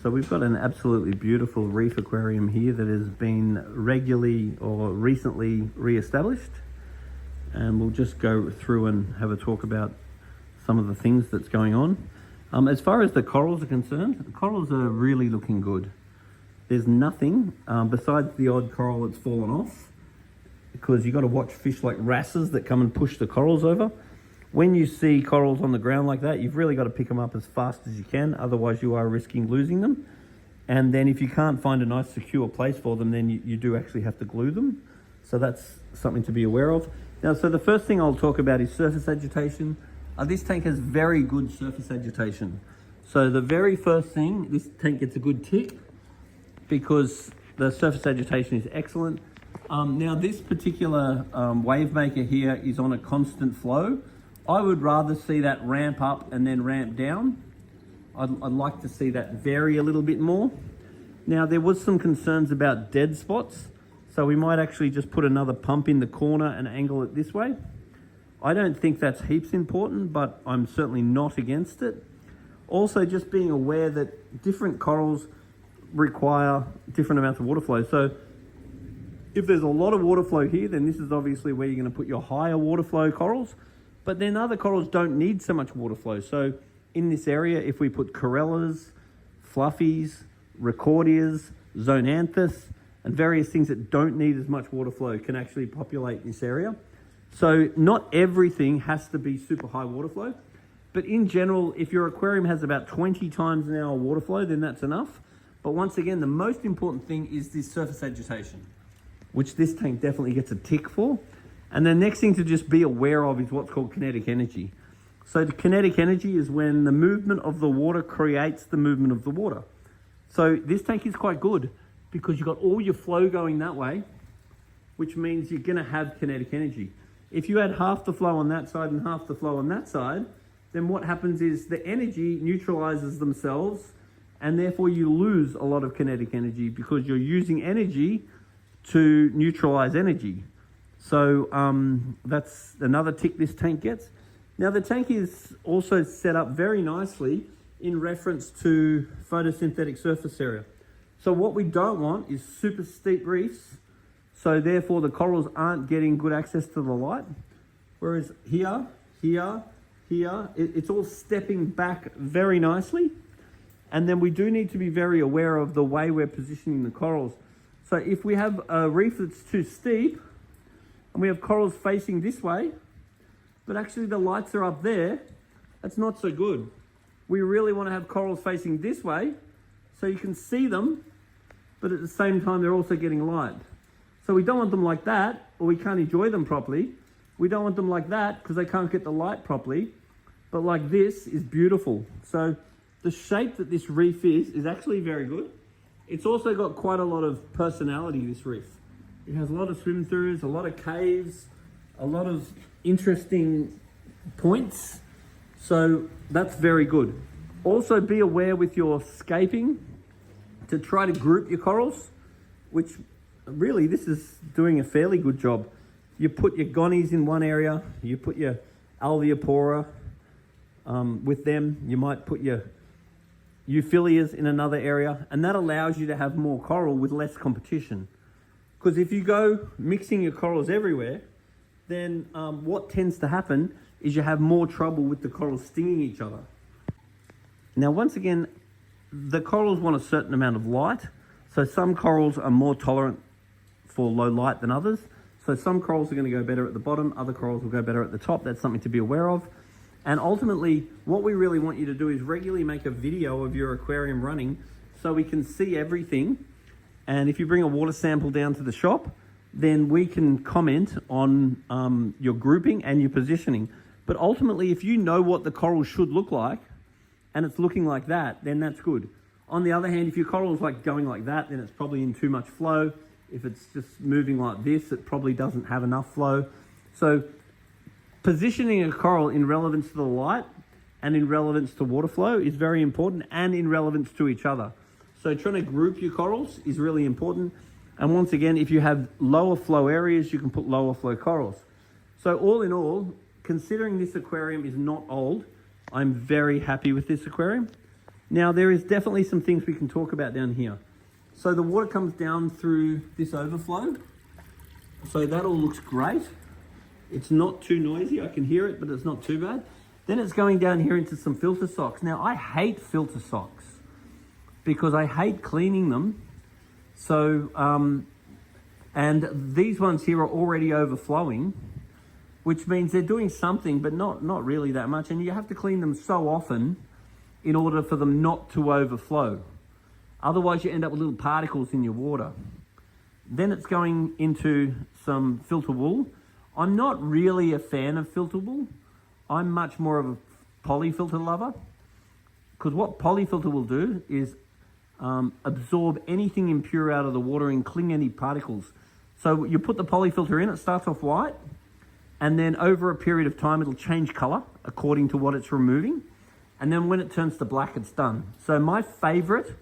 So we've got an absolutely beautiful reef aquarium here that has been regularly or recently re-established. And we'll just go through and have a talk about some of the things that's going on. As far as the corals are concerned, the corals are really looking good. There's nothing besides the odd coral that's fallen off, because you've got to watch fish like wrasses that come and push the corals over. When you see corals on the ground like that, you've really got to pick them up as fast as you can, otherwise you are risking losing them. And then if you can't find a nice secure place for them, then you do actually have to glue them. So that's something to be aware of. Now, so the first thing I'll talk about is surface agitation. This tank has very good surface agitation. So the very first thing, this tank gets a good tick because the surface agitation is excellent. Now this particular wave maker here is on a constant flow. I would rather see that ramp up and then ramp down. I'd like to see that vary a little bit more. Now there was some concerns about dead spots, so we might actually just put another pump in the corner and angle it this way. I don't think that's heaps important, but I'm certainly not against it. Also, just being aware that different corals require different amounts of water flow. So if there's a lot of water flow here, then this is obviously where you're going to put your higher water flow corals. But then other corals don't need so much water flow. So in this area, if we put corellas, fluffies, recordias, zonanthus, and various things that don't need as much water flow can actually populate this area. So not everything has to be super high water flow. But in general, if your aquarium has about 20 times an hour water flow, then that's enough. But once again, the most important thing is this surface agitation, which this tank definitely gets a tick for. And the next thing to just be aware of is what's called kinetic energy. So the kinetic energy is when the movement of the water creates the movement of the water. So this tank is quite good because you've got all your flow going that way, which means you're going to have kinetic energy. If you had half the flow on that side and half the flow on that side, then what happens is the energy neutralizes themselves, and therefore you lose a lot of kinetic energy because you're using energy to neutralize energy. So that's another tick this tank gets. Now the tank is also set up very nicely in reference to photosynthetic surface area. So what we don't want is super steep reefs, so therefore the corals aren't getting good access to the light. Whereas here, it's all stepping back very nicely. And then we do need to be very aware of the way we're positioning the corals. So if we have a reef that's too steep, and we have corals facing this way, but actually the lights are up there, that's not so good. We really want to have corals facing this way, so you can see them, but at the same time they're also getting light. So we don't want them like that, or we can't enjoy them properly. We don't want them like that, because they can't get the light properly. But like this is beautiful. So the shape that this reef is actually very good. It's also got quite a lot of personality, this reef. It has a lot of swim-throughs, a lot of caves, a lot of interesting points. So that's very good. Also be aware with your scaping to try to group your corals, which really this is doing a fairly good job. You put your gonies in one area, you put your alveopora with them, you might put your euphyllias in another area, and that allows you to have more coral with less competition. Because if you go mixing your corals everywhere, then what tends to happen is you have more trouble with the corals stinging each other. Now, once again, the corals want a certain amount of light. So some corals are more tolerant for low light than others. So some corals are going to go better at the bottom, other corals will go better at the top. That's something to be aware of. And ultimately, what we really want you to do is regularly make a video of your aquarium running so we can see everything. And if you bring a water sample down to the shop, then we can comment on your grouping and your positioning. But ultimately, if you know what the coral should look like, and it's looking like that, then that's good. On the other hand, if your coral is like going like that, then it's probably in too much flow. If it's just moving like this, it probably doesn't have enough flow. So positioning a coral in relevance to the light and in relevance to water flow is very important, and in relevance to each other. So trying to group your corals is really important. And once again, if you have lower flow areas, you can put lower flow corals. So all in all, considering this aquarium is not old, I'm very happy with this aquarium. Now, there is definitely some things we can talk about down here. So the water comes down through this overflow. So that all looks great. It's not too noisy. I can hear it, but it's not too bad. Then it's going down here into some filter socks. Now, I hate filter socks because I hate cleaning them. So, and these ones here are already overflowing, which means they're doing something, but not really that much. And you have to clean them so often in order for them not to overflow. Otherwise, you end up with little particles in your water. Then it's going into some filter wool. I'm not really a fan of filter wool. I'm much more of a polyfilter lover, because what polyfilter will do is absorb anything impure out of the water and cling any particles. So you put the polyfilter in, it starts off white, and then over a period of time it'll change color according to what it's removing. And then when it turns to black, it's done. So my favorite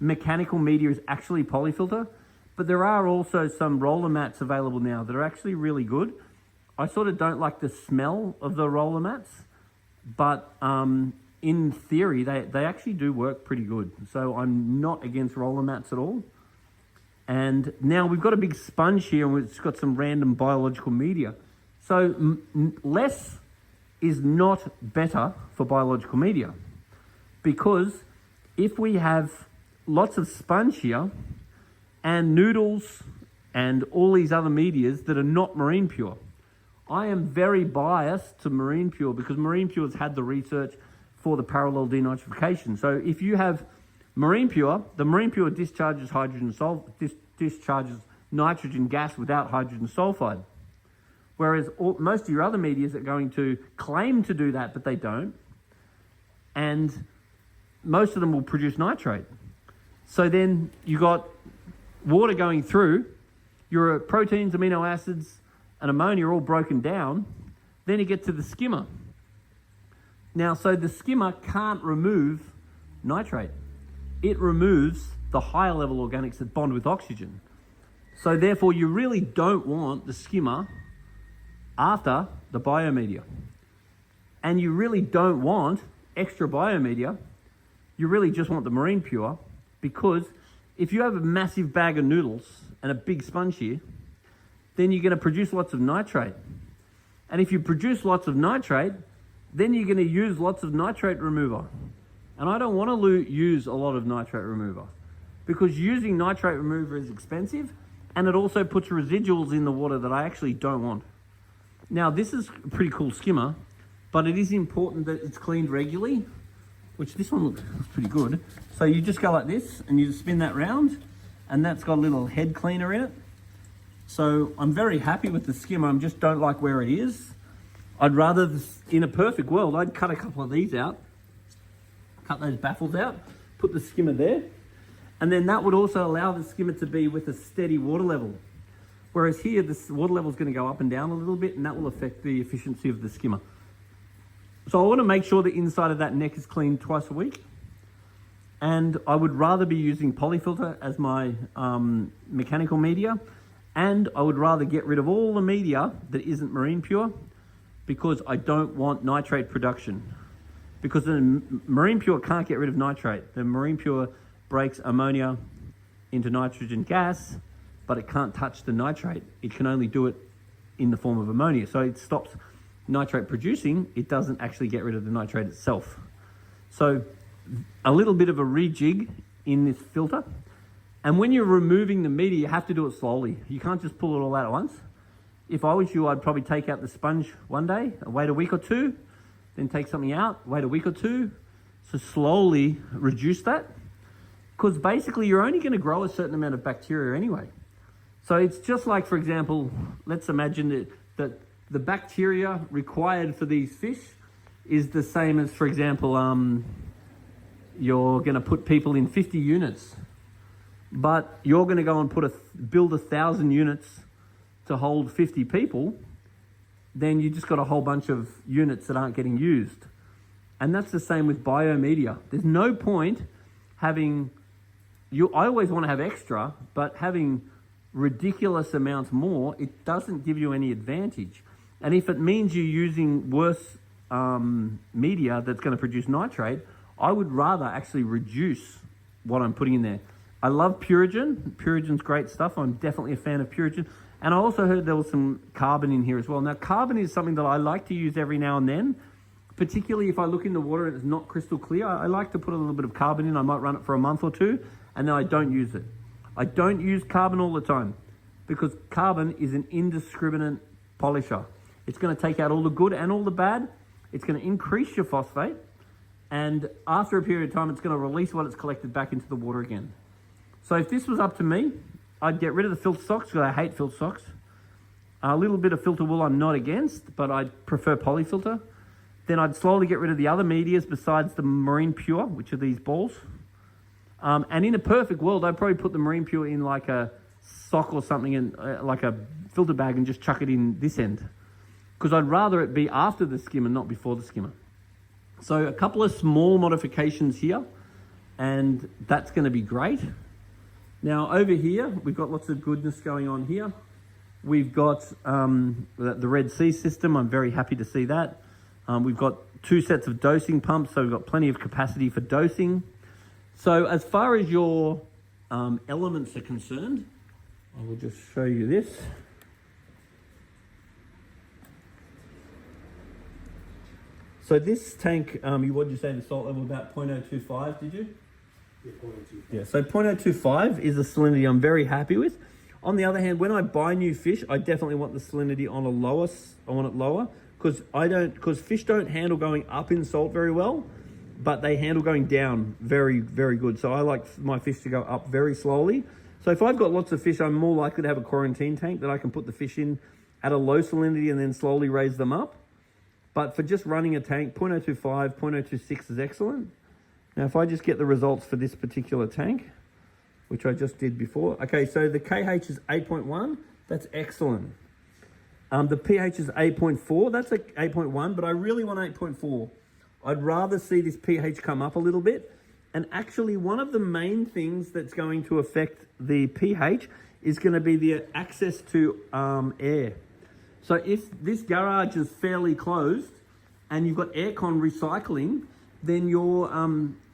mechanical media is actually polyfilter, but there are also some roller mats available now that are actually really good. I sort of don't like the smell of the roller mats, but in theory, they actually do work pretty good. So I'm not against roller mats at all. And now we've got a big sponge here and it's got some random biological media. So less is not better for biological media, because if we have lots of sponge here and noodles and all these other medias that are not marine pure, I am very biased to marine pure because marine pure has had the research for the parallel denitrification. So if you have marine pure, the marine pure discharges discharges nitrogen gas without hydrogen sulfide. Whereas most of your other medias are going to claim to do that, but they don't. And most of them will produce nitrate. So then you got water going through, your proteins, amino acids, and ammonia are all broken down. Then you get to the skimmer. Now, so the skimmer can't remove nitrate. It removes the higher level organics that bond with oxygen. So therefore, you really don't want the skimmer after the biomedia. And you really don't want extra biomedia. You really just want the marine pure, because if you have a massive bag of noodles and a big sponge here, then you're going to produce lots of nitrate. And if you produce lots of nitrate, then you're going to use lots of nitrate remover. And I don't want to use a lot of nitrate remover, because using nitrate remover is expensive and it also puts residuals in the water that I actually don't want. Now, this is a pretty cool skimmer, but it is important that it's cleaned regularly, which this one looks pretty good. So you just go like this and you just spin that round, and that's got a little head cleaner in it. So I'm very happy with the skimmer. I just don't like where it is. I'd rather, in a perfect world, I'd cut a couple of these out, cut those baffles out, put the skimmer there, and then that would also allow the skimmer to be with a steady water level. Whereas here, the water level is going to go up and down a little bit, and that will affect the efficiency of the skimmer. So I want to make sure the inside of that neck is cleaned twice a week. And I would rather be using polyfilter as my mechanical media. And I would rather get rid of all the media that isn't marine pure, because I don't want nitrate production. Because the marine pure can't get rid of nitrate. The marine pure breaks ammonia into nitrogen gas, but it can't touch the nitrate. It can only do it in the form of ammonia. So it stops nitrate producing. It doesn't actually get rid of the nitrate itself. So a little bit of a rejig in this filter. And when you're removing the media, you have to do it slowly. You can't just pull it all out at once. If I was you, I'd probably take out the sponge one day, wait a week or two, then take something out, wait a week or two. So slowly reduce that. Because basically you're only going to grow a certain amount of bacteria anyway. So it's just like, for example, let's imagine that the bacteria required for these fish is the same as, for example, you're going to put people in 50 units, but you're going to go and build 1,000 units to hold 50 people. Then you just got a whole bunch of units that aren't getting used. And that's the same with biomedia. There's no point having, I always want to have extra, but having ridiculous amounts more, it doesn't give you any advantage. And if it means you're using worse media that's going to produce nitrate, I would rather actually reduce what I'm putting in there. I love Purigen. Purigen's great stuff. I'm definitely a fan of Purigen. And I also heard there was some carbon in here as well. Now, carbon is something that I like to use every now and then, particularly if I look in the water and it's not crystal clear. I like to put a little bit of carbon in. I might run it for a month or two, and then I don't use it. I don't use carbon all the time because carbon is an indiscriminate polisher. It's going to take out all the good and all the bad. It's going to increase your phosphate. And after a period of time, it's going to release what it's collected back into the water again. So if this was up to me, I'd get rid of the filter socks because I hate filter socks. A little bit of filter wool I'm not against, but I prefer polyfilter. Then I'd slowly get rid of the other medias besides the Marine Pure, which are these balls. And in a perfect world, I'd probably put the Marine Pure in like a sock or something, and like a filter bag, and just chuck it in this end. Because I'd rather it be after the skimmer, not before the skimmer. So a couple of small modifications here, and that's going to be great. Now over here, we've got lots of goodness going on here. We've got the Red Sea system. I'm very happy to see that. We've got 2 sets of dosing pumps, so we've got plenty of capacity for dosing. So as far as your elements are concerned, I will just show you this. So this tank, what did you say the salt level about 0.025, did you? Yeah, 0.025. Yeah, so 0.025 is a salinity I'm very happy with. On the other hand, when I buy new fish, I definitely want the salinity on I want it lower, because fish don't handle going up in salt very well, but they handle going down very, very good. So I like my fish to go up very slowly. So if I've got lots of fish, I'm more likely to have a quarantine tank that I can put the fish in at a low salinity and then slowly raise them up. But for just running a tank, 0.025, 0.026 is excellent. Now, if I just get the results for this particular tank, which I just did before. Okay, so the KH is 8.1. That's excellent. The pH is 8.4. That's 8.1, but I really want 8.4. I'd rather see this pH come up a little bit. And actually, one of the main things that's going to affect the pH is going to be the access to air. So if this garage is fairly closed and you've got aircon recycling, then your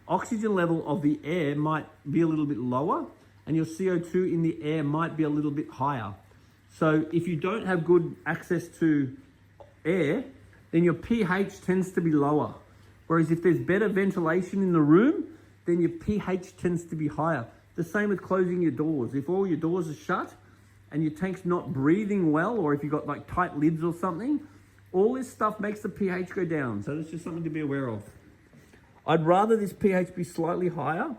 oxygen level of the air might be a little bit lower and your CO2 in the air might be a little bit higher. So if you don't have good access to air, then your pH tends to be lower. Whereas if there's better ventilation in the room, then your pH tends to be higher. The same with closing your doors. If all your doors are shut and your tank's not breathing well, or if you've got like tight lids or something, all this stuff makes the pH go down. So that's just something to be aware of. I'd rather this pH be slightly higher,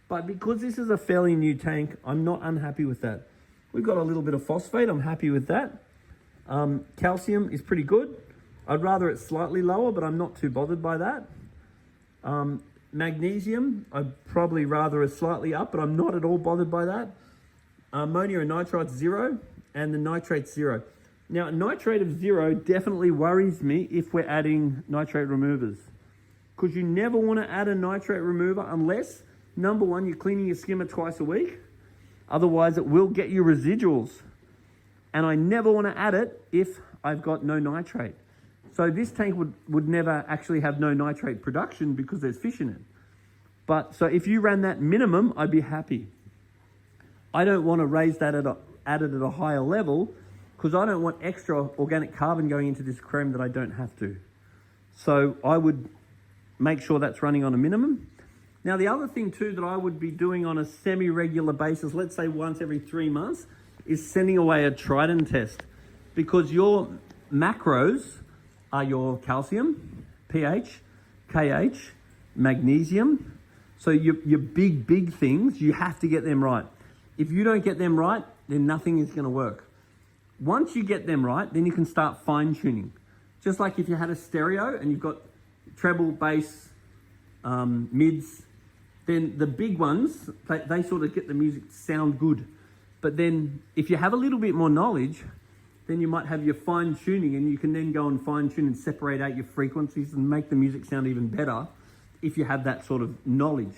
but because this is a fairly new tank, I'm not unhappy with that. We've got a little bit of phosphate, I'm happy with that. Calcium is pretty good. I'd rather it slightly lower, but I'm not too bothered by that. Magnesium, I'd probably rather it slightly up, but I'm not at all bothered by that. Ammonia and nitrite's 0, and the nitrate's 0. Now, nitrate of 0 definitely worries me if we're adding nitrate removers, because you never want to add a nitrate remover unless, number one, you're cleaning your skimmer twice a week. Otherwise, it will get you residuals. And I never want to add it if I've got no nitrate. So this tank would never actually have no nitrate production because there's fish in it. But so if you ran that minimum, I'd be happy. I don't want to raise that add it at a higher level because I don't want extra organic carbon going into this aquarium that I don't have to. So I would make sure that's running on a minimum. Now, the other thing too that I would be doing on a semi-regular basis, let's say once every 3 months, is sending away a Triton test, because your macros are your calcium, pH, KH, magnesium. So your big things, you have to get them right. If you don't get them right, then nothing is going to work. Once you get them right, then you can start fine-tuning. Just like if you had a stereo and you've got treble, bass, mids, then the big ones, they sort of get the music to sound good. But then if you have a little bit more knowledge, then you might have your fine tuning, and you can then go and fine tune and separate out your frequencies and make the music sound even better if you have that sort of knowledge.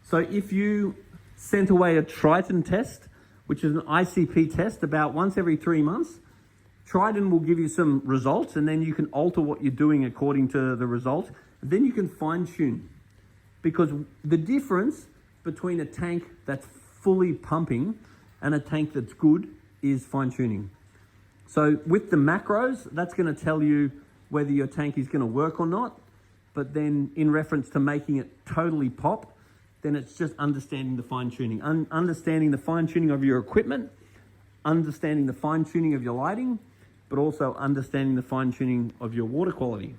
So if you sent away a Triton test, which is an ICP test, about once every 3 months, Triton will give you some results, and then you can alter what you're doing according to the result. And then you can fine tune. because the difference between a tank that's fully pumping and a tank that's good is fine tuning. So with the macros, that's going to tell you whether your tank is going to work or not. But then in reference to making it totally pop, then it's just understanding the fine tuning, understanding the fine tuning of your equipment, understanding the fine tuning of your lighting, but also understanding the fine tuning of your water quality.